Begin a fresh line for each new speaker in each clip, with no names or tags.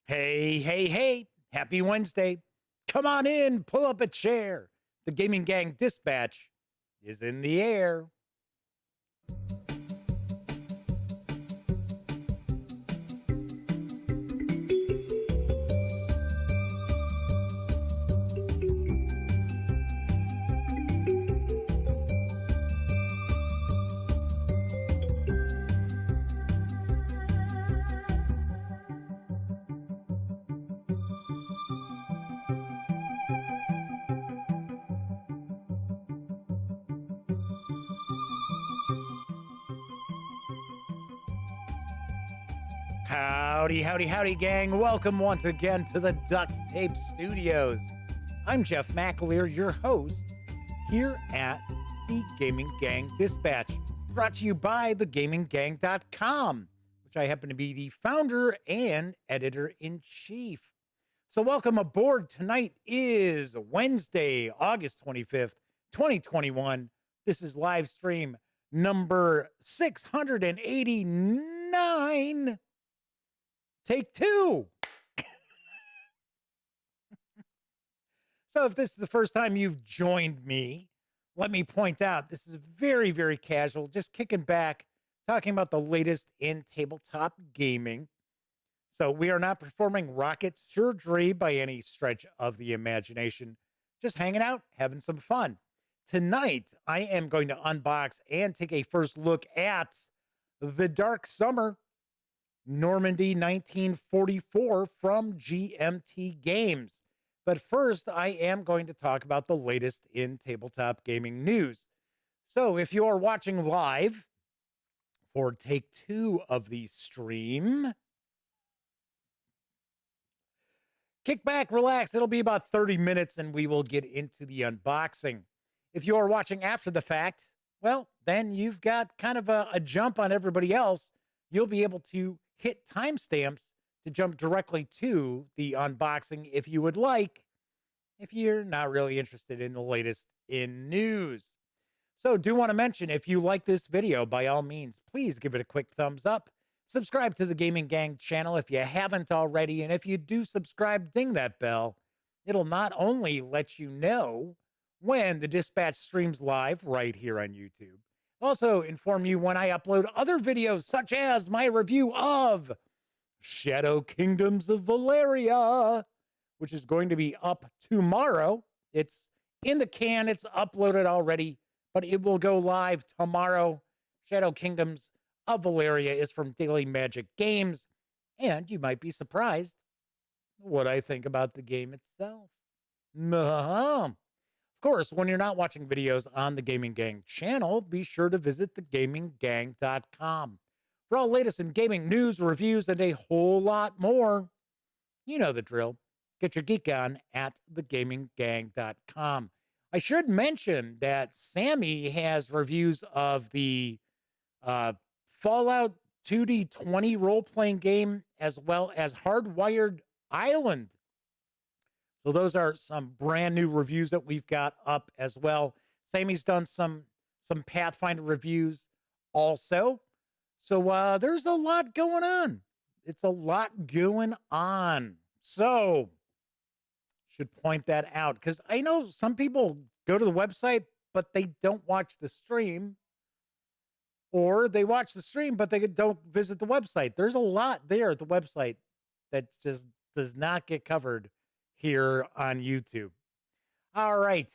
Hey, hey, hey, happy Wednesday. Come on in, pull up a chair. The Gaming Gang Dispatch is in the air. Howdy, howdy, howdy, gang. Welcome once again to the Duct Tape Studios. I'm Jeff McAleer, your host, here at the Gaming Gang Dispatch, brought to you by thegaminggang.com, which I happen to be the founder and editor-in-chief. So welcome aboard. Tonight is Wednesday, August 25th, 2021. This is live stream number 689. Take two. So if this is the first time you've joined me, let me point out this is very, very casual, just kicking back, talking about the latest in tabletop gaming. So we are not performing rocket surgery by any stretch of the imagination, just hanging out, having some fun. Tonight, I am going to unbox and take a first look at The Dark Summer, Normandy 1944 from GMT Games. But first, I am going to talk about the latest in tabletop gaming news. So if you are watching live for take two of the stream, kick back, relax. It'll be about 30 minutes and we will get into the unboxing. If you are watching after the fact, well, then you've got kind of a jump on everybody else. You'll be able to hit timestamps to jump directly to the unboxing if you would like, if you're not really interested in the latest in news. So do want to mention, if you like this video, by all means, please give it a quick thumbs up. Subscribe to the Gaming Gang channel if you haven't already. And if you do subscribe, ding that bell. It'll not only let you know when the dispatch streams live right here on YouTube, also inform you when I upload other videos, such as my review of Shadow Kingdoms of Valeria, which is going to be up tomorrow. It's in the can. It's uploaded already, but it will go live tomorrow. Shadow Kingdoms of Valeria is from Daily Mythic Games, and you might be surprised what I think about the game itself. Of course, when you're not watching videos on the Gaming Gang channel, be sure to visit thegaminggang.com for all latest in gaming news, reviews, and a whole lot more. You know the drill. Get your geek on at thegaminggang.com. I should mention that Sammy has reviews of the Fallout 2D20 role-playing game as well as Hardwired Island. So those are some brand new reviews that we've got up as well. Sammy's done some Pathfinder reviews also. So there's a lot going on. It's a lot going on. So should point that out because I know some people go to the website, but they don't watch the stream, or they watch the stream, but they don't visit the website. There's a lot there at the website that just does not get covered here on YouTube. All right.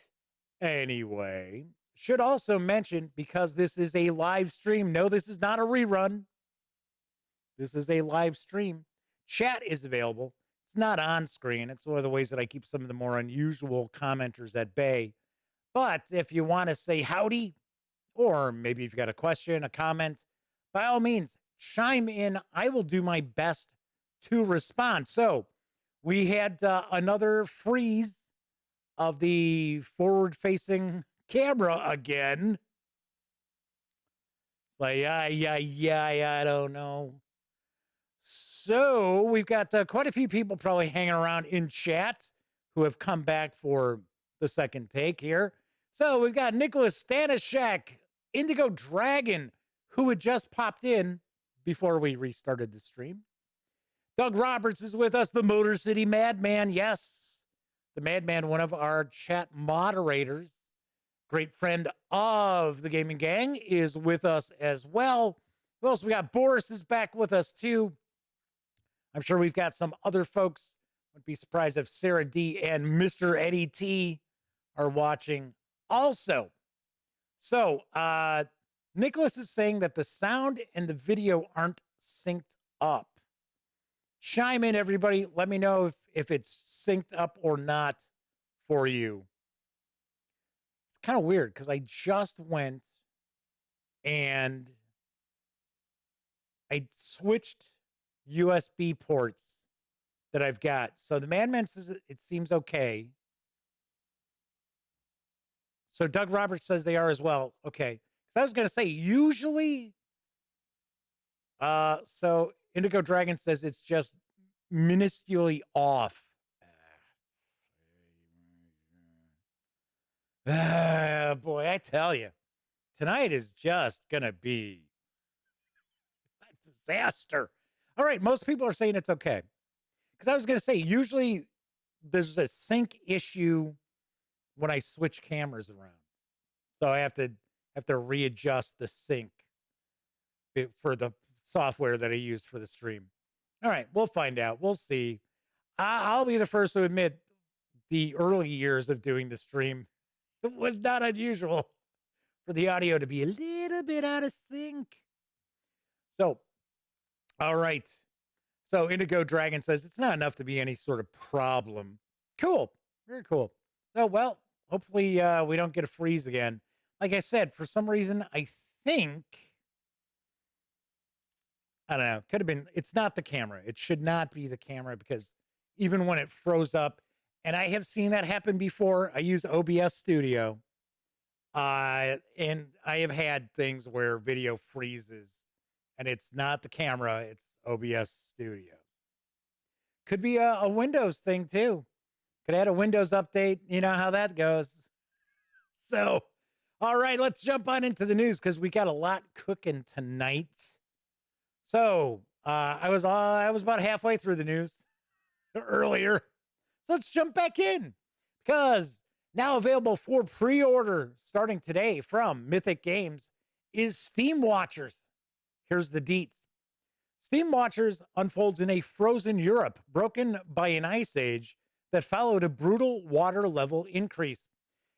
Anyway, should also mention, because this is a live stream, no, this is not a rerun. This is a live stream. Chat is available. It's not on screen. It's one of the ways that I keep some of the more unusual commenters at bay. But if you want to say howdy, or maybe if you've got a question, a comment, by all means, chime in. I will do my best to respond. So we had another freeze of the forward-facing camera again. It's like, I don't know. So we've got quite a few people probably hanging around in chat who have come back for the second take here. So we've got Nicholas Stanishek, Indigo Dragon, who had just popped in before we restarted the stream. Doug Roberts is with us, the Motor City Madman. Yes, the Madman, one of our chat moderators, great friend of the Gaming Gang, is with us as well. Who else we got? Boris is back with us too. I'm sure we've got some other folks. Wouldn't be surprised if Sarah D and Mr. Eddie T are watching also. So, Nicholas is saying that the sound and the video aren't synced up. Chime in, everybody. Let me know if it's synced up or not for you. It's kind of weird because I just went and I switched USB ports that I've got. So the Madman says it seems okay. So Doug Roberts says they are as well. Okay. Because I was going to say, usually, so Indigo Dragon says it's just minusculely off. Boy, I tell you, tonight is just going to be a disaster. All right, most people are saying it's okay. Because I was going to say, usually there's a sync issue when I switch cameras around. So I have to readjust the sync for the software that I use for the stream. All right, we'll find out. We'll see. I'll be the first to admit the early years of doing the stream, it was not unusual for the audio to be a little bit out of sync. So, all right. So Indigo Dragon says it's not enough to be any sort of problem. Cool. Very cool. So, well, hopefully we don't get a freeze again. Like I said, for some reason, I think, I don't know, could have been, it's not the camera. It should not be the camera because even when it froze up, and I have seen that happen before. I use OBS Studio, and I have had things where video freezes, and it's not the camera, it's OBS Studio. Could be a Windows thing, too. Could add a Windows update. You know how that goes. So, all right, let's jump on into the news because we got a lot cooking tonight. So, I was about halfway through the news earlier. So let's jump back in because now available for pre-order starting today from Mythic Games is Steam Watchers. Here's the deets. Steam Watchers unfolds in a frozen Europe broken by an ice age that followed a brutal water level increase.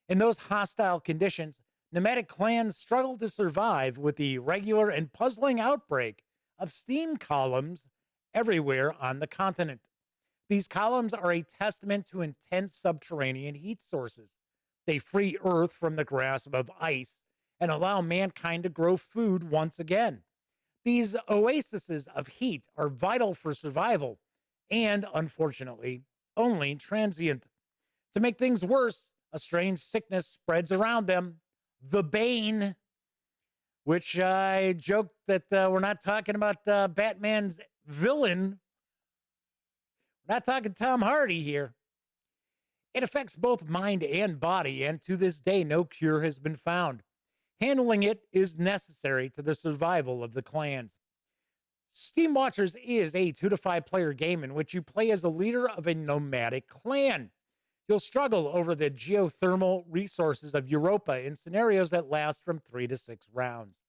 In those hostile conditions, nomadic clans struggle to survive with the regular and puzzling outbreak of steam columns everywhere on the continent. These columns are a testament to intense subterranean heat sources. They free Earth from the grasp of ice and allow mankind to grow food once again. These oases of heat are vital for survival and, unfortunately, only transient. To make things worse, a strange sickness spreads around them, the Bane, which I joked that we're not talking about Batman's villain. We're not talking Tom Hardy here. It affects both mind and body, and to this day, no cure has been found. Handling it is necessary to the survival of the clans. Steam Watchers is a 2 to 5 player game in which you play as a leader of a nomadic clan. You'll struggle over the geothermal resources of Europa in scenarios that last from 3 to 6 rounds.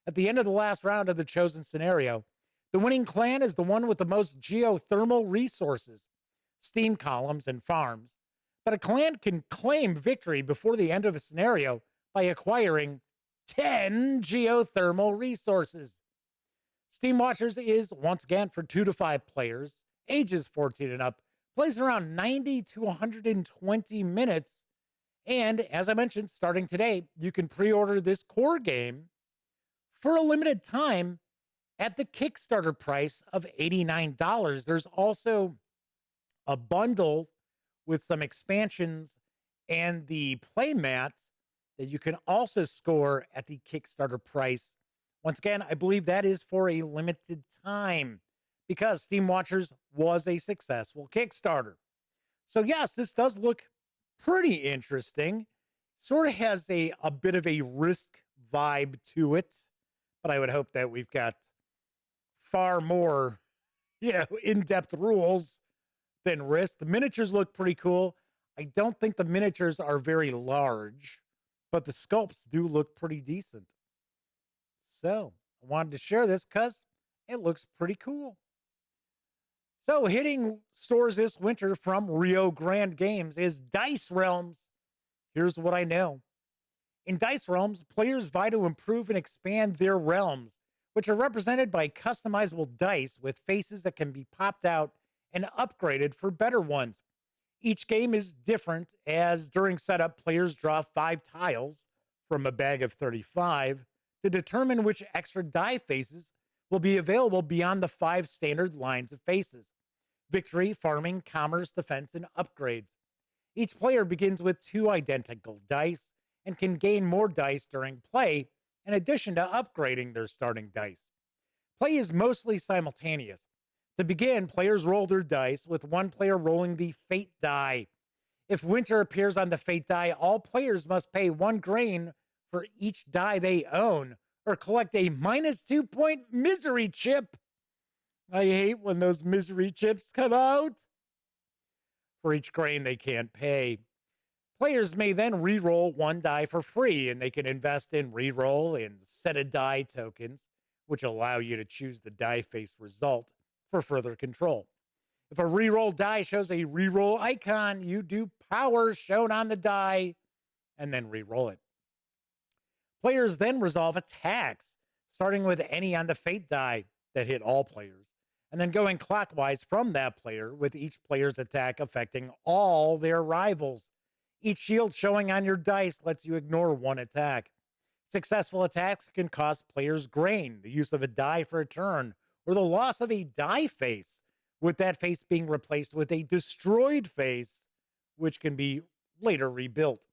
At the end of the last round of the chosen scenario, the winning clan is the one with the most geothermal resources, steam columns, and farms. But a clan can claim victory before the end of a scenario by acquiring 10 geothermal resources. Steam Watchers is, once again, for 2 to 5 players, ages 14 and up, plays around 90 to 120 minutes. And as I mentioned, starting today, you can pre-order this core game for a limited time at the Kickstarter price of $89. There's also a bundle with some expansions and the playmat that you can also score at the Kickstarter price. Once again, I believe that is for a limited time because Steam Watchers was a successful Kickstarter. So yes, this does look pretty interesting. Sort of has a bit of a Risk vibe to it, but I would hope that we've got far more in-depth rules than Risk. The miniatures look pretty cool. I don't think the miniatures are very large, but the sculpts do look pretty decent. So I wanted to share this because it looks pretty cool. So hitting stores this winter from Rio Grande Games is Dice Realms. Here's what I know. In Dice Realms, players vie to improve and expand their realms, which are represented by customizable dice with faces that can be popped out and upgraded for better ones. Each game is different, as during setup, players draw 5 tiles from a bag of 35 to determine which extra die faces will be available beyond the 5 standard lines of faces: victory, farming, commerce, defense, and upgrades. Each player begins with 2 identical dice and can gain more dice during play, in addition to upgrading their starting dice. Play is mostly simultaneous. To begin, players roll their dice, with one player rolling the fate die. If winter appears on the fate die, all players must pay 1 grain for each die they own, or collect a -2 point misery chip. I hate when those misery chips come out. For each grain they can't pay. Players may then re-roll 1 die for free, and they can invest in re-roll and set a die tokens, which allow you to choose the die face result for further control. If a re-roll die shows a re-roll icon, you do power shown on the die and then re-roll it. Players then resolve attacks, starting with any on the fate die that hit all players, and then going clockwise from that player, with each player's attack affecting all their rivals. Each shield showing on your dice lets you ignore 1 attack. Successful attacks can cost players grain, the use of a die for a turn, or the loss of a die face, with that face being replaced with a destroyed face, which can be later rebuilt.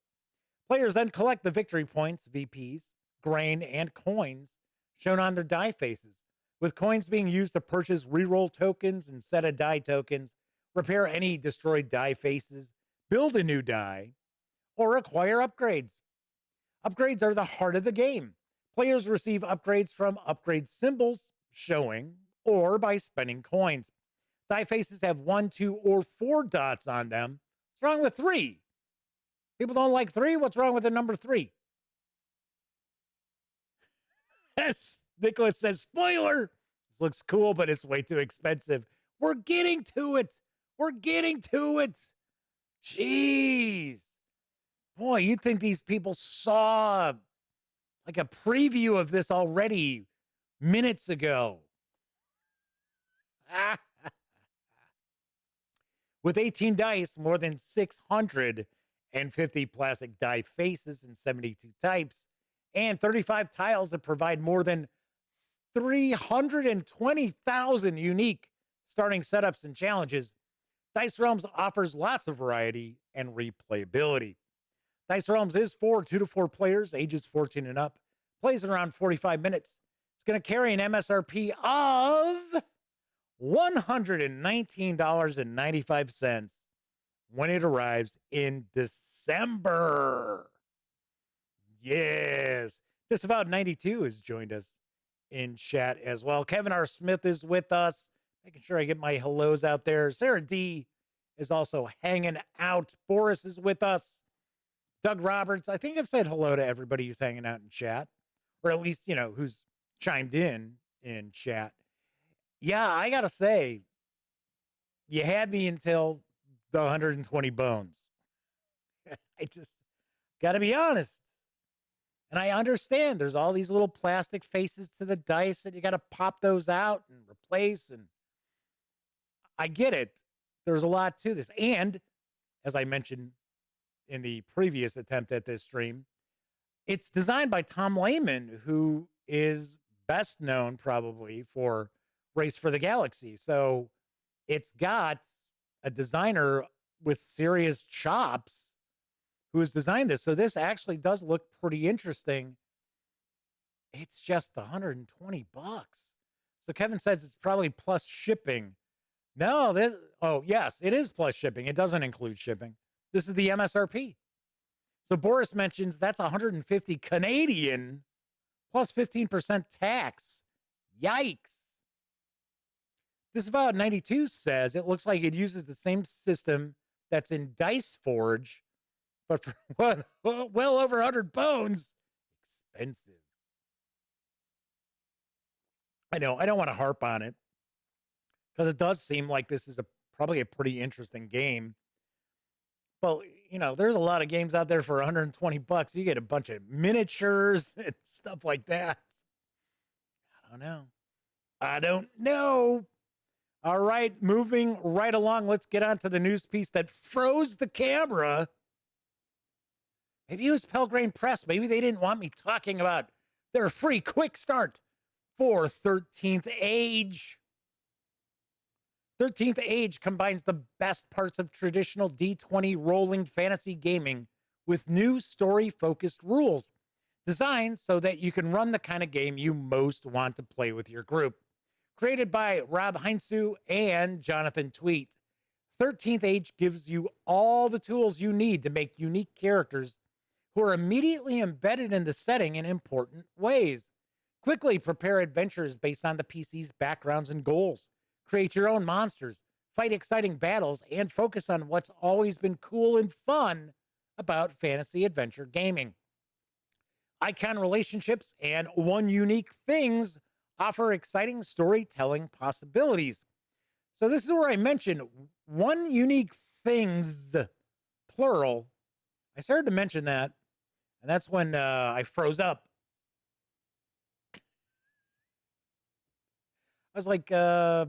Players then collect the victory points, VPs, grain, and coins shown on their die faces, with coins being used to purchase reroll tokens and set a die tokens, repair any destroyed die faces, build a new die, or acquire upgrades. Upgrades are the heart of the game. Players receive upgrades from upgrade symbols showing or by spending coins. Die faces have 1, 2, or 4 dots on them. What's wrong with 3? People don't like 3? What's wrong with the number 3? Yes, Nicholas says, spoiler! This looks cool, but it's way too expensive. We're getting to it. We're getting to it. Jeez. Boy, you'd think these people saw like a preview of this already minutes ago. With 18 dice, more than 650 plastic die faces in 72 types, and 35 tiles that provide more than 320,000 unique starting setups and challenges, Dice Realms offers lots of variety and replayability. Dice Realms is for 2 to 4 players, ages 14 and up, plays in around 45 minutes. It's going to carry an MSRP of $119.95 when it arrives in December. Yes. Disavowed 92 has joined us in chat as well. Kevin R. Smith is with us, making sure I get my hellos out there. Sarah D is also hanging out. Boris is with us. Doug Roberts. I think I've said hello to everybody who's hanging out in chat, or at least, who's chimed in chat. Yeah, I got to say, you had me until the 120 bones. I just got to be honest. And I understand there's all these little plastic faces to the dice and you got to pop those out and replace. And I get it. There's a lot to this. And as I mentioned in the previous attempt at this stream, it's designed by Tom Lehman, who is best known probably for Race for the Galaxy. So it's got a designer with serious chops who has designed this. So this actually does look pretty interesting. It's just $120. So Kevin says it's probably plus shipping. No, yes, it is plus shipping. It doesn't include shipping. This is the MSRP. So Boris mentions that's 150 Canadian plus 15% tax. Yikes. Disavowed 92 says it looks like it uses the same system that's in Dice Forge, but for well over 100 bones, expensive. I know, I don't want to harp on it because it does seem like this is probably a pretty interesting game. But, there's a lot of games out there for 120 bucks. You get a bunch of miniatures and stuff like that. I don't know. All right, moving right along. Let's get on to the news piece that froze the camera. Maybe it was Pelgrane Press. Maybe they didn't want me talking about their free quick start for 13th Age. 13th Age combines the best parts of traditional D20 rolling fantasy gaming with new story-focused rules, designed so that you can run the kind of game you most want to play with your group. Created by Rob Heinzu and Jonathan Tweet, 13th Age gives you all the tools you need to make unique characters who are immediately embedded in the setting in important ways. Quickly prepare adventures based on the PC's backgrounds and goals. Create your own monsters, fight exciting battles, and focus on what's always been cool and fun about fantasy adventure gaming. Icon relationships and one unique things offer exciting storytelling possibilities. So this is where I mentioned one unique things, plural. I started to mention that, and that's when I froze up. I was like, that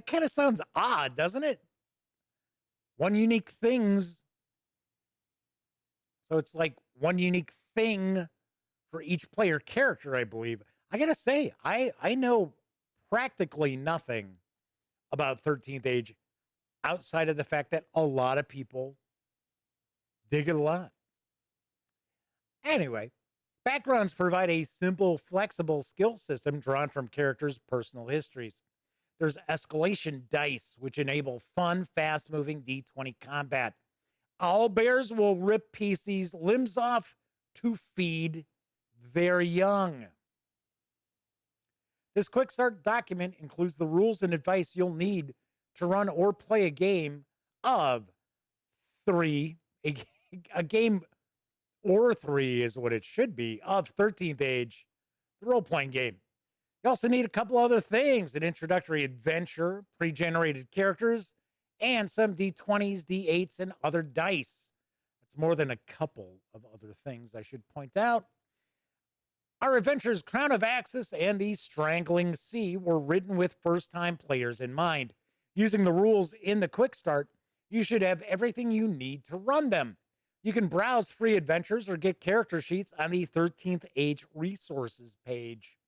kind of sounds odd, doesn't it? One unique things. So it's like one unique thing for each player character, I believe. I gotta say, I know practically nothing about 13th Age outside of the fact that a lot of people dig it a lot. Anyway, backgrounds provide a simple, flexible skill system drawn from characters' personal histories. There's escalation dice, which enable fun, fast-moving D20 combat. Owl bears will rip PC's limbs off to feed their young. This quick start document includes the rules and advice you'll need to run or play a game of a game or three is what it should be, of 13th Age, the role-playing game. You also need a couple other things: an introductory adventure, pre-generated characters, and some D20s, D8s, and other dice. That's more than a couple of other things, I should point out. Our adventures, Crown of Axis and the Strangling Sea, were written with first-time players in mind. Using the rules in the Quick Start, you should have everything you need to run them. You can browse free adventures or get character sheets on the 13th Age resources page.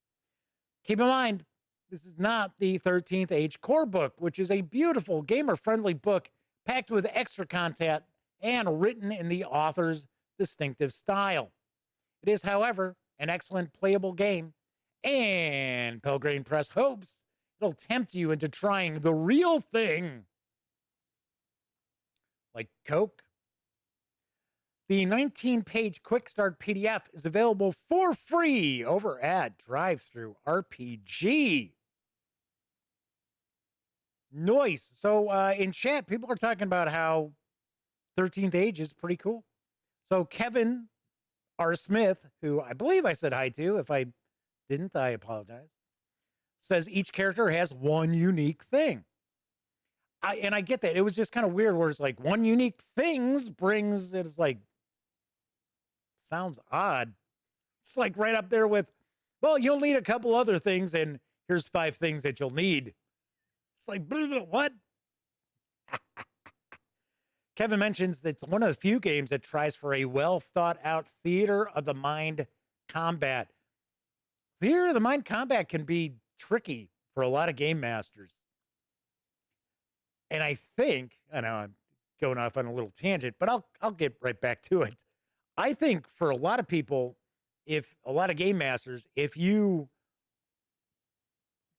Keep in mind, this is not the 13th Age core book, which is a beautiful, gamer-friendly book packed with extra content and written in the author's distinctive style. It is, however, an excellent playable game, and Pelgrane Press hopes it'll tempt you into trying the real thing, like Coke. The 19-page Quick Start PDF is available for free over at Drive-Thru RPG. Nice. So in chat, people are talking about how 13th Age is pretty cool. So Kevin R. Smith, who I believe I said hi to, if I didn't, I apologize, says each character has one unique thing. And I get that. It was just kind of weird where it's like one unique things brings, it's like, sounds odd. It's like right up there with, well, you'll need a couple other things, and here's 5 things that you'll need. It's like, what? Kevin mentions that it's one of the few games that tries for a well-thought-out theater of the mind combat. Theater of the mind combat can be tricky for a lot of game masters. And I think, I know I'm going off on a little tangent, but I'll get right back to it. I think for a lot of people, if a lot of game masters, if you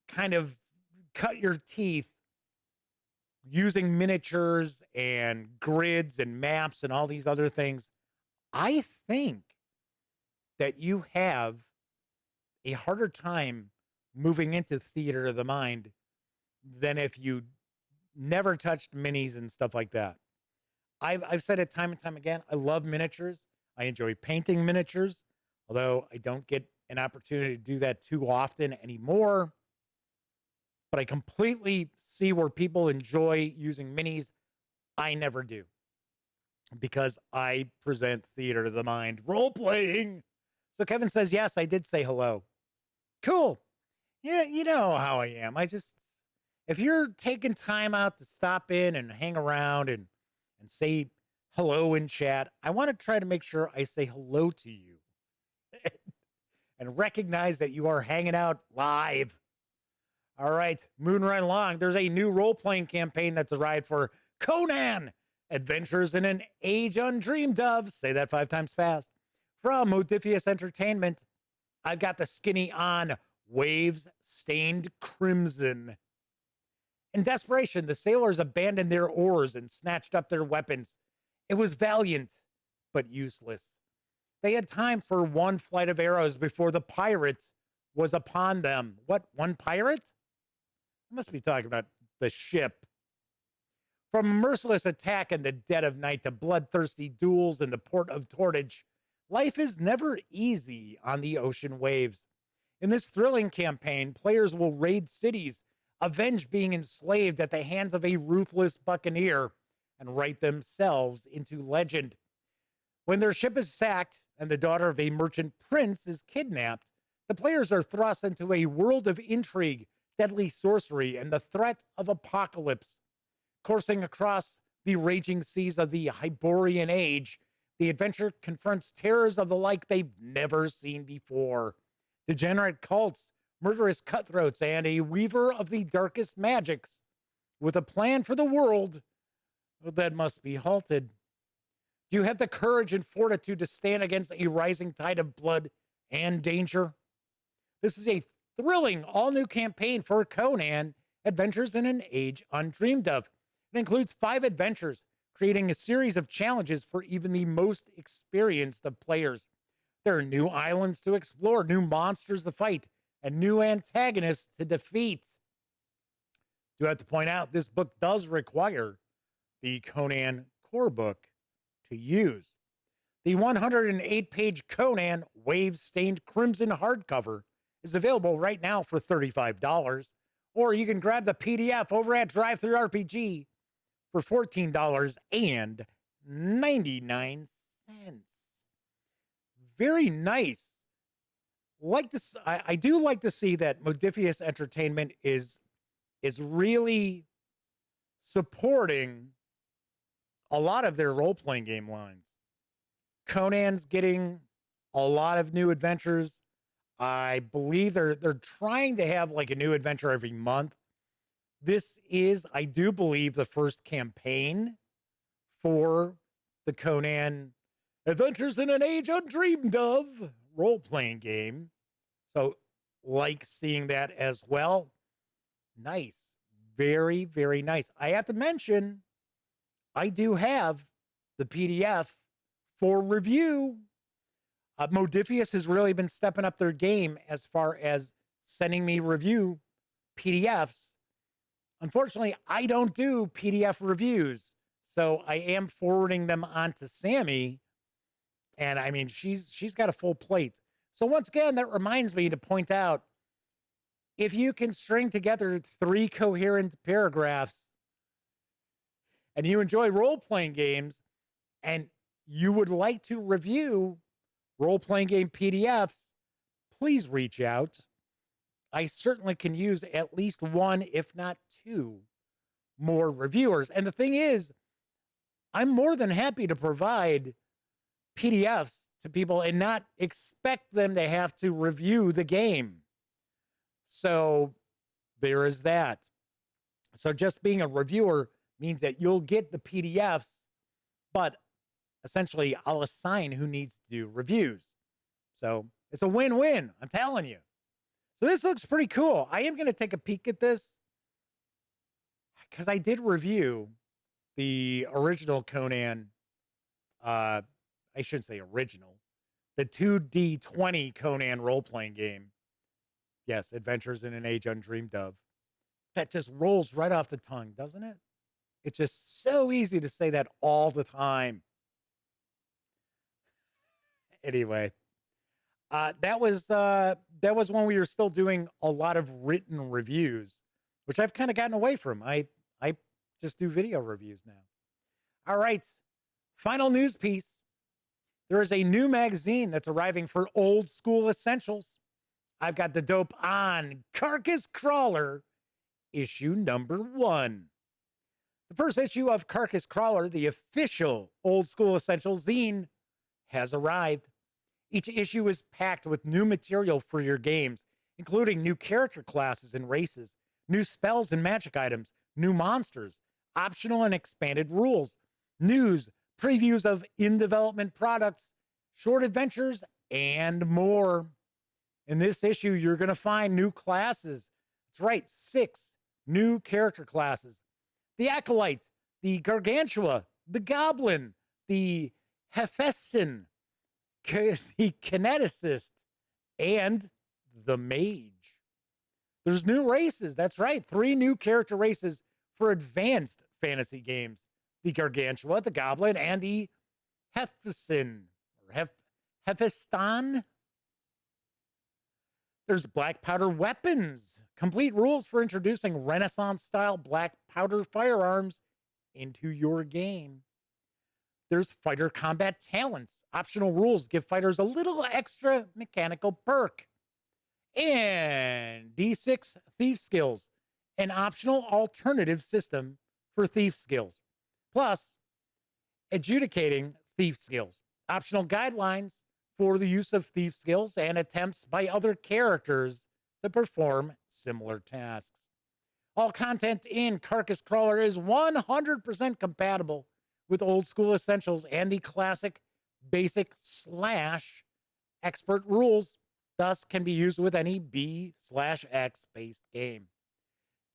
kind of cut your teeth using miniatures and grids and maps and all these other things, I think that you have a harder time moving into theater of the mind than if you never touched minis and stuff like that. I've said it time and time again. I love miniatures. I enjoy painting miniatures, although I don't get an opportunity to do that too often anymore. But I completely see where people enjoy using minis. I never do, because I present theater of the mind role playing. So Kevin says, yes, I did say hello. Cool. Yeah, you know how I am. If you're taking time out to stop in and hang around and say hello in chat, I want to try to make sure I say hello to you and recognize that you are hanging out live. All right, moving right along. There's a new role-playing campaign that's arrived for Conan, Adventures in an Age Undreamed Of. Say that 5 times fast. From Modiphius Entertainment, I've got the skinny on Waves Stained Crimson. In desperation, the sailors abandoned their oars and snatched up their weapons. It was valiant, but useless. They had time for one flight of arrows before the pirate was upon them. What, one pirate? I must be talking about the ship. From a merciless attack in the dead of night to bloodthirsty duels in the port of Tortage, life is never easy on the ocean waves. In this thrilling campaign, players will raid cities, avenge being enslaved at the hands of a ruthless buccaneer, and write themselves into legend. When their ship is sacked and the daughter of a merchant prince is kidnapped, the players are thrust into a world of intrigue, deadly sorcery, and the threat of apocalypse. Coursing across the raging seas of the Hyborian Age, the adventure confronts terrors of the like they've never seen before. Degenerate cults, murderous cutthroats, and a weaver of the darkest magics, with a plan for the world that must be halted. Do you have the courage and fortitude to stand against a rising tide of blood and danger? This is a thrilling all-new campaign for Conan, Adventures in an Age Undreamed Of. It includes 5 adventures, creating a series of challenges for even the most experienced of players. There are new islands to explore, new monsters to fight, and new antagonists to defeat. Do have to point out, this book does require the Conan core book to use. The 108-page Conan Waves Stained Crimson hardcover is available right now for $35, or you can grab the PDF over at DriveThruRPG for $14.99. Very nice. I do like to see that Modiphius Entertainment is really supporting a lot of their role-playing game lines. Conan's getting a lot of new adventures. I believe they're trying to have like a new adventure every month. This is, I do believe, the first campaign for the Conan Adventures in an Age Undreamed Of role-playing game. So, like seeing that as well. Nice. Very, very nice. I have to mention, I do have the PDF for review. Modiphius has really been stepping up their game as far as sending me review PDFs. Unfortunately, I don't do PDF reviews, so I am forwarding them on to Sammy. And I mean, she's got a full plate. So once again, that reminds me to point out, if you can string together 3 coherent paragraphs and you enjoy role-playing games and you would like to review role-playing game PDFs, please reach out. I certainly can use at least 1, if not 2, more reviewers. And the thing is, I'm more than happy to provide PDFs to people and not expect them to have to review the game. So there is that. So just being a reviewer means that you'll get the PDFs, but essentially I'll assign who needs to do reviews. So it's a win-win, I'm telling you. So this looks pretty cool. I am going to take a peek at this because I did review the original Conan, I shouldn't say original, the 2D20 Conan role-playing game. Yes, Adventures in an Age Undreamed Of. That just rolls right off the tongue, doesn't it? It's just so easy to say that all the time. Anyway, that was when we were still doing a lot of written reviews, which I've kind of gotten away from. I just do video reviews now. All right, final news piece. There is a new magazine that's arriving for old school essentials. I've got the dope on Carcass Crawler, issue number 1. The first issue of Carcass Crawler, the official old school essentials zine, has arrived. Each issue is packed with new material for your games, including new character classes and races, new spells and magic items, new monsters, optional and expanded rules, news, previews of in-development products, short adventures, and more. In this issue, you're going to find new classes. That's right, 6 new character classes. The Acolyte, the Gargantua, the Goblin, the Hephaestion, the Kineticist, and the Mage. There's new races. That's right, 3 new character races for advanced fantasy games. The Gargantua, the Goblin, and the Hephaestion, or Hephaestion. There's black powder weapons. Complete rules for introducing Renaissance-style black powder firearms into your game. There's fighter combat talents. Optional rules give fighters a little extra mechanical perk. And D6 thief skills, an optional alternative system for thief skills. Plus, adjudicating thief skills, optional guidelines for the use of thief skills and attempts by other characters to perform similar tasks. All content in Carcass Crawler is 100% compatible with old school essentials and the classic basic / expert rules, thus can be used with any B/X based game.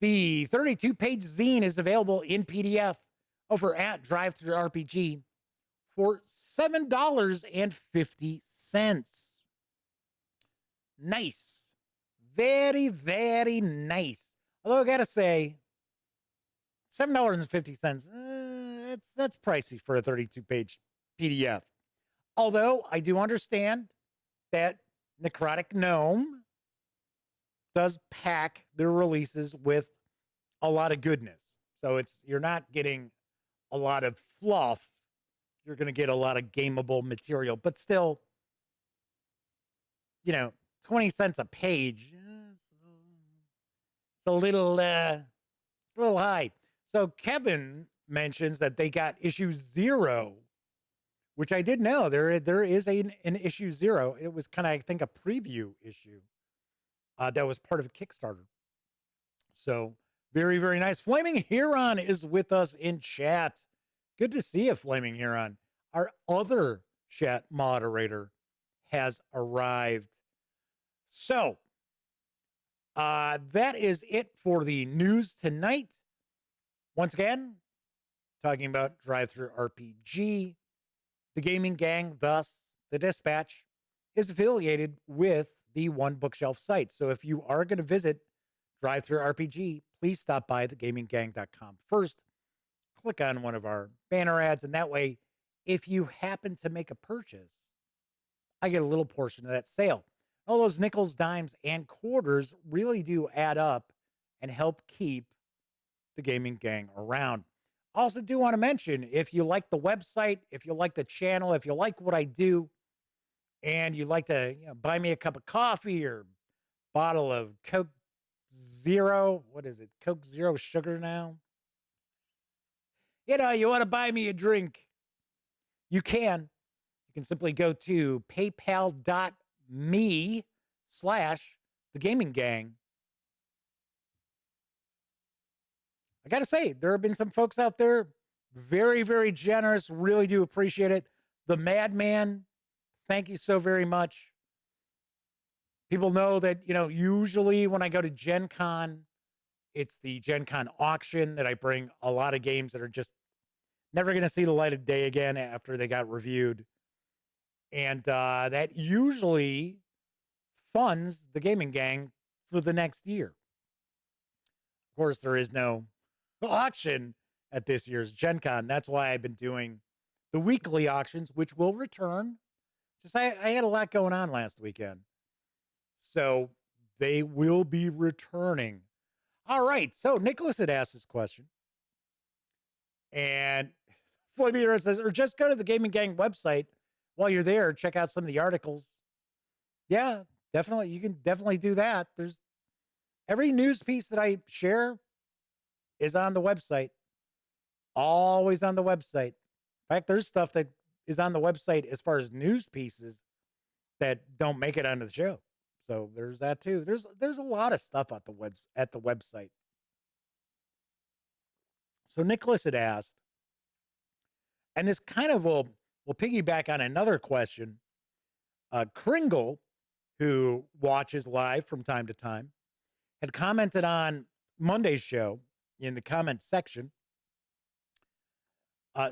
The 32-page zine is available in PDF over at DriveThruRPG for $7.50. Nice. Very, very nice. Although I gotta say, $7.50, that's pricey for a 32-page PDF. Although I do understand that Necrotic Gnome does pack their releases with a lot of goodness. So you're not getting a lot of fluff. You're going to get a lot of gameable material, but still, 20 cents a page. It's a little high. So Kevin mentions that they got issue 0, which I did know. There is an issue 0. It was kind of, I think, a preview issue that was part of a Kickstarter. So very, very nice. Flaming Huron is with us in chat. Good to see you, Flaming Huron. Our other chat moderator has arrived. So that is it for the news tonight. Once again, talking about DriveThruRPG. The gaming gang, thus the Dispatch, is affiliated with the One Bookshelf site. So if you are going to visit DriveThruRPG, please stop by thegaminggang.com first. Click on one of our banner ads, and that way, if you happen to make a purchase, I get a little portion of that sale. All those nickels, dimes, and quarters really do add up and help keep the gaming gang around. Also do want to mention, if you like the website, if you like the channel, if you like what I do, and you'd like to buy me a cup of coffee or bottle of Coke Zero, what is it? Coke Zero sugar now? You want to buy me a drink, you can. You can simply go to paypal.me/thegaminggang. I got to say, there have been some folks out there very, very generous. Really do appreciate it. The Madman, thank you so very much. People know that, usually when I go to Gen Con, it's the Gen Con auction that I bring a lot of games that are just never going to see the light of day again after they got reviewed. And that usually funds the gaming gang for the next year. Of course, there is no auction at this year's Gen Con. That's why I've been doing the weekly auctions, which will return. Just I had a lot going on last weekend. So they will be returning. All right. So Nicholas had asked this question. And Floyd Meter says, or just go to the Gaming Gang website while you're there. Check out some of the articles. Yeah, definitely. You can definitely do that. There's every news piece that I share is on the website. Always on the website. In fact, there's stuff that is on the website as far as news pieces that don't make it onto the show. So there's that too. There's a lot of stuff at the website. So Nicholas had asked, and this kind of will piggyback on another question. Kringle, who watches live from time to time, had commented on Monday's show in the comment section,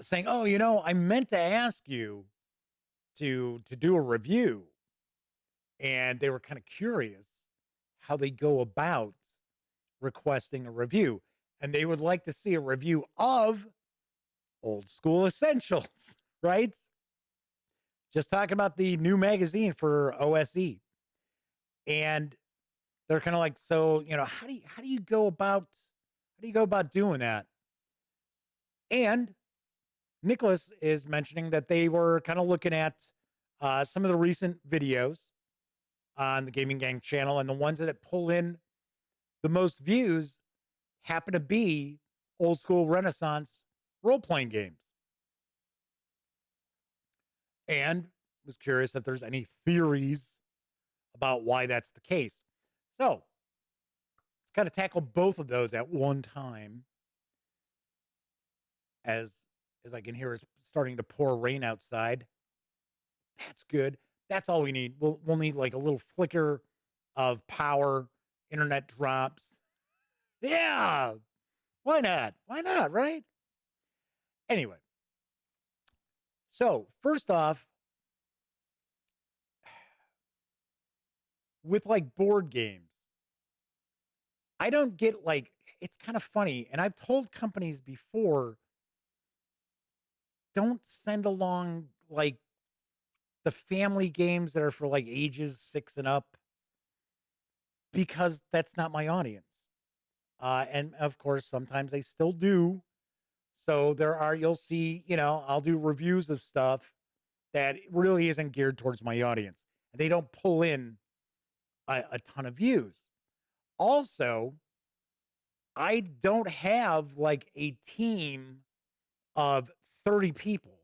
saying, "Oh, I meant to ask you to do a review," and they were kind of curious how they go about requesting a review, and they would like to see a review of Old School Essentials, right? Just talking about the new magazine for OSE. And they're kind of like, so, how do you go about doing that? And Nicholas is mentioning that they were kind of looking at some of the recent videos on the Gaming Gang channel, and the ones that pull in the most views happen to be old school Renaissance role-playing games. And was curious if there's any theories about why that's the case. So let's kind of tackle both of those at one time. As I can hear, it's starting to pour rain outside. That's good. That's all we need. We'll need like a little flicker of power. Internet drops. Yeah. Why not? Why not? Right? Anyway. So first off, with like board games, I don't get it's kind of funny. And I've told companies before, don't send along like the family games that are for like ages 6 and up, because that's not my audience. And of course, sometimes they still do. So you'll see, I'll do reviews of stuff that really isn't geared towards my audience. And they don't pull in a ton of views. Also, I don't have like a team of 30 people.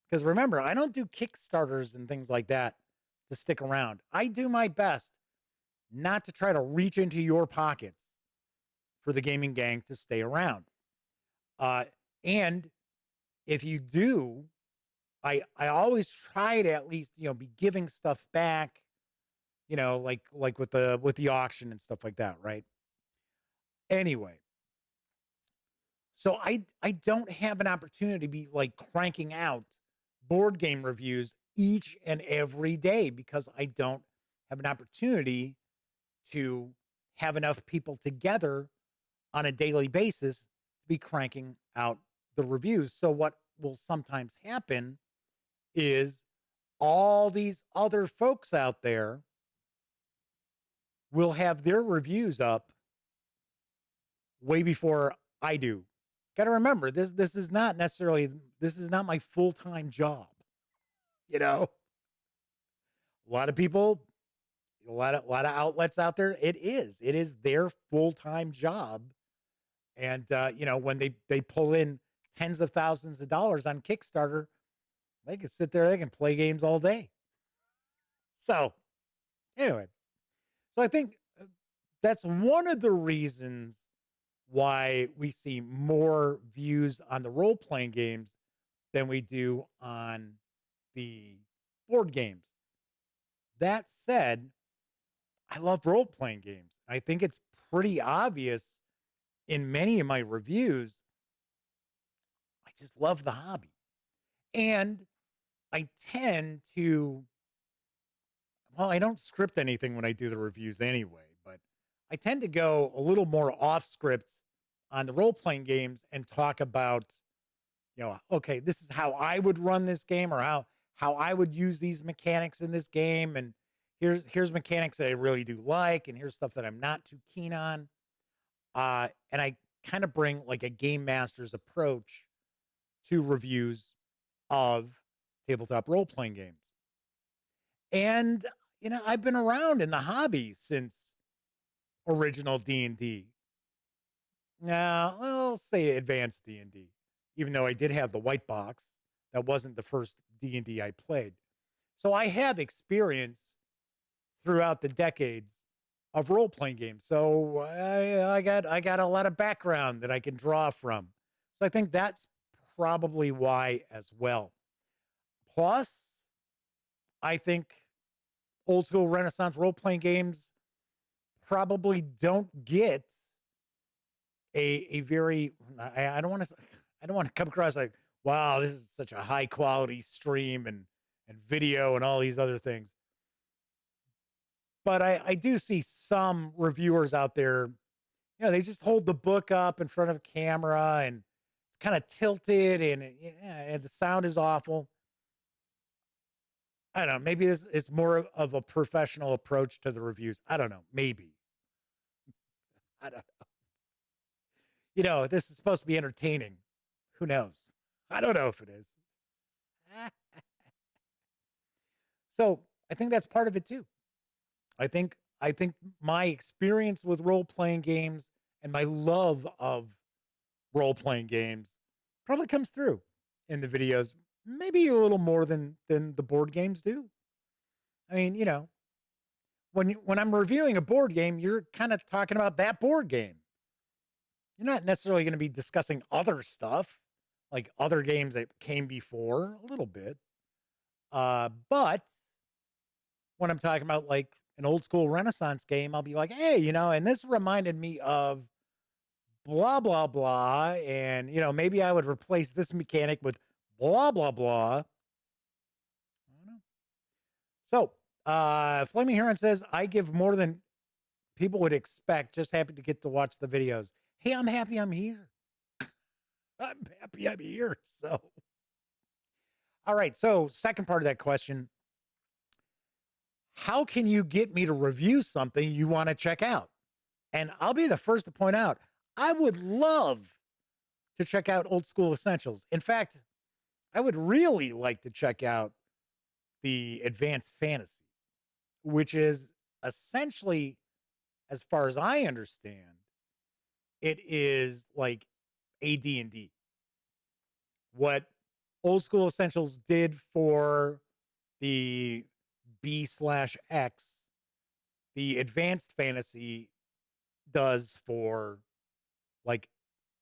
Because remember, I don't do Kickstarters and things like that to stick around. I do my best not to try to reach into your pockets for the Gaming Gang to stay around. And if you do, I always try to at least, be giving stuff back, like with the auction and stuff like that, right? Anyway, so I don't have an opportunity to be like cranking out board game reviews each and every day, because I don't have an opportunity to have enough people together on a daily basis to be cranking out the reviews. So what will sometimes happen is all these other folks out there will have their reviews up way before I do. Got to remember, this is not my full-time job. A lot of people, a lot of outlets out there, it is their full-time job. And when they pull in tens of thousands of dollars on Kickstarter, they can sit there, they can play games all day. So anyway, so I think that's one of the reasons why we see more views on the role-playing games than we do on the board games. That said, I love role-playing games. I think it's pretty obvious in many of my reviews. I just love the hobby. And I tend to, I don't script anything when I do the reviews anyway, but I tend to go a little more off script on the role playing games and talk about, okay, this is how I would run this game, or how I would use these mechanics in this game, and here's mechanics that I really do like, and here's stuff that I'm not too keen on. And I kind of bring like a game master's approach to reviews of tabletop role playing games. And I've been around in the hobby since original D&D. Now, I'll say advanced D&D, even though I did have the white box. That wasn't the first D&D I played. So I have experience throughout the decades of role-playing games. So I got a lot of background that I can draw from. So I think that's probably why as well. Plus, I think old school Renaissance role-playing games probably don't get a very, I don't want to come across like, wow, this is such a high quality stream and video and all these other things. But I do see some reviewers out there, they just hold the book up in front of a camera and it's kind of tilted and the sound is awful. I don't know. Maybe this is more of a professional approach to the reviews. I don't know. Maybe. I don't know. This is supposed to be entertaining. Who knows? I don't know if it is. So I think that's part of it too. I think my experience with role-playing games and my love of role-playing games probably comes through in the videos, maybe a little more than the board games do. I mean, when I'm reviewing a board game, you're kind of talking about that board game. You're not necessarily going to be discussing other stuff, like other games that came before, a little bit. But when I'm talking about like an old school Renaissance game, I'll be like, hey, and this reminded me of blah, blah, blah. And, maybe I would replace this mechanic with blah, blah, blah. I don't know. So, Flaming Heron says, I give more than people would expect. Just happy to get to watch the videos. Hey, I'm happy I'm here. I'm happy I'm here. So, all right. So, second part of that question. How can you get me to review something you want to check out? And I'll be the first to point out, I would love to check out Old School Essentials. In fact, I would really like to check out the Advanced Fantasy, which is essentially, as far as I understand, it is like AD&D. What Old School Essentials did for the B/X, the Advanced Fantasy does for like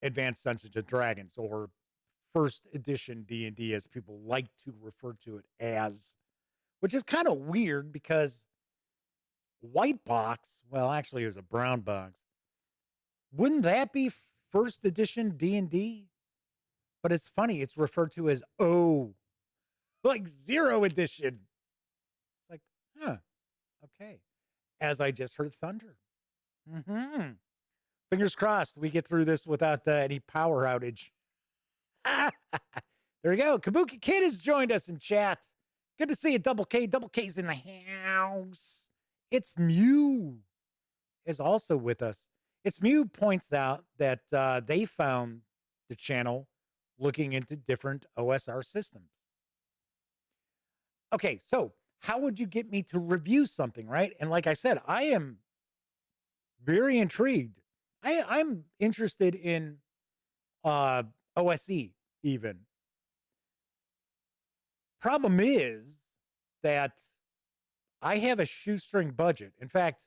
Advanced Dungeons and Dragons, or first edition D&D, as people like to refer to it as, which is kind of weird because white box, well, actually it was a brown box. Wouldn't that be first edition D&D? But it's funny, it's referred to as O, like 0 edition. It's like, huh, okay. As I just heard thunder. Fingers crossed we get through this without any power outage. There we go. Kabuki Kid has joined us in chat. Good to see you, Double K. Double K's in the house. It's Mew is also with us. It's Mew points out that they found the channel looking into different OSR systems. Okay, so how would you get me to review something, right? And like I said, I am very intrigued. I'm interested in OSE even. Problem is that I have a shoestring budget. In fact,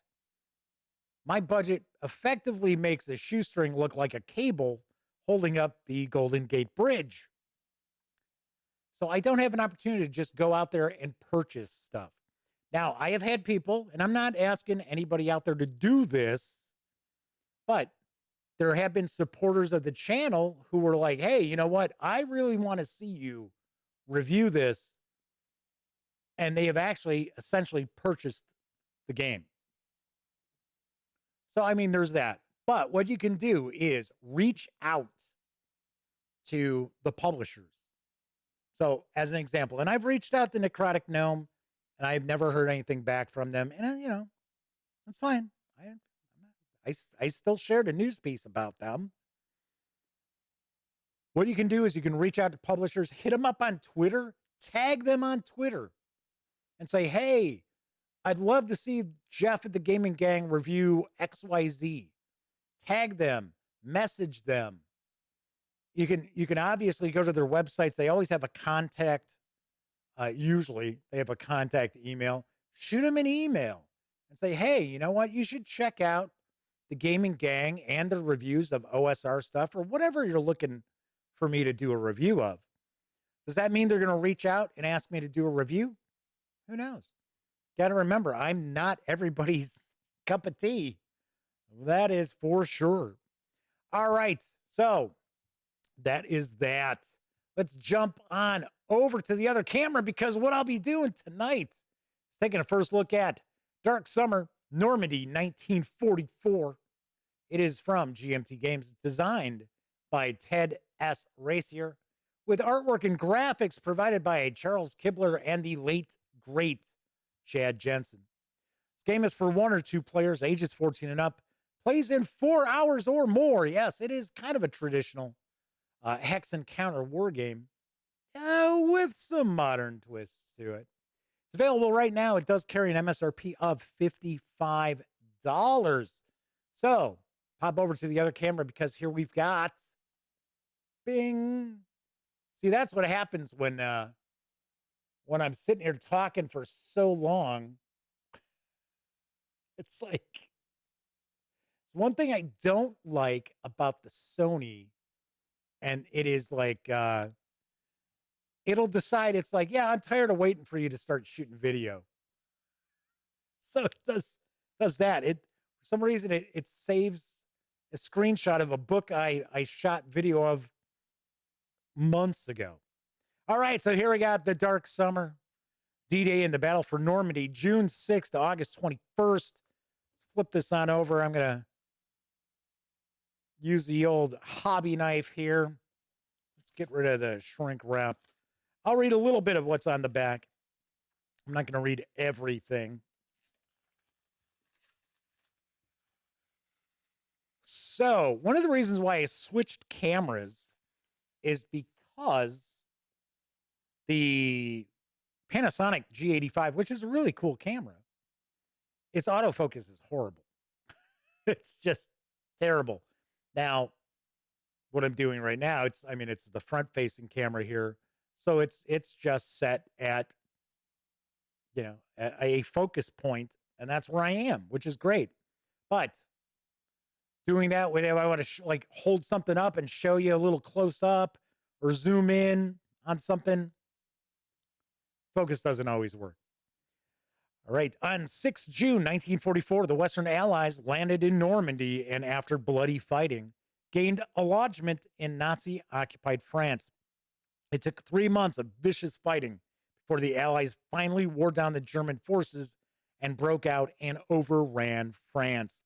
my budget effectively makes a shoestring look like a cable holding up the Golden Gate Bridge. So I don't have an opportunity to just go out there and purchase stuff. Now, I have had people, and I'm not asking anybody out there to do this, but there have been supporters of the channel who were like, hey, you know what? I really want to see you review this. And they have actually essentially purchased the game. So, I mean, there's that. But what you can do is reach out to the publishers. So, as an example, and I've reached out to Necrotic Gnome, and I've never heard anything back from them. And, that's fine. I still shared a news piece about them. What you can do is you can reach out to publishers, hit them up on Twitter, tag them on Twitter, and say, hey, I'd love to see Jeff at the Gaming Gang review XYZ. Tag them, message them. You can obviously go to their websites. They always have a contact. Usually they have a contact email. Shoot them an email and say, hey, you know what? You should check out the Gaming Gang and the reviews of OSR stuff or whatever you're looking for me to do a review of. Does that mean they're going to reach out and ask me to do a review? Who knows? Got to remember, I'm not everybody's cup of tea. That is for sure. All right. So that is that. Let's jump on over to the other camera because what I'll be doing tonight is taking a first look at Dark Summer, Normandy, 1944. It is from GMT Games, designed by Ted S. Racier, with artwork and graphics provided by Charles Kibler and the late, great Chad Jensen. This game is for 1 or 2 players, ages 14 and up, plays in 4 hours or more. Yes, it is kind of a traditional hex and counter war game with some modern twists to it. It's available right now. It does carry an MSRP of $55. So pop over to the other camera because here we've got bing. See, that's what happens when I'm sitting here talking for so long. It's like, one thing I don't like about the Sony, and it is like, it'll decide, it's like, yeah, I'm tired of waiting for you to start shooting video. So it does that. For some reason, it saves a screenshot of a book I shot video of months ago. All right, so here we got the Dark Summer, D-Day in the Battle for Normandy, June 6th to August 21st. Flip this on over. I'm going to use the old hobby knife here. Let's get rid of the shrink wrap. I'll read a little bit of what's on the back. I'm not going to read everything. So, one of the reasons why I switched cameras is because the Panasonic G85, which is a really cool camera, its autofocus is horrible. It's just terrible. Now, what I'm doing right now, it's the front-facing camera here, so it's just set at, a focus point, and that's where I am, which is great. But doing that with, if I want to hold something up and show you a little close up or zoom in on something, focus doesn't always work. All right. On 6 June 1944, the Western Allies landed in Normandy and, after bloody fighting, gained a lodgment in Nazi-occupied France. It took 3 months of vicious fighting before the Allies finally wore down the German forces and broke out and overran France.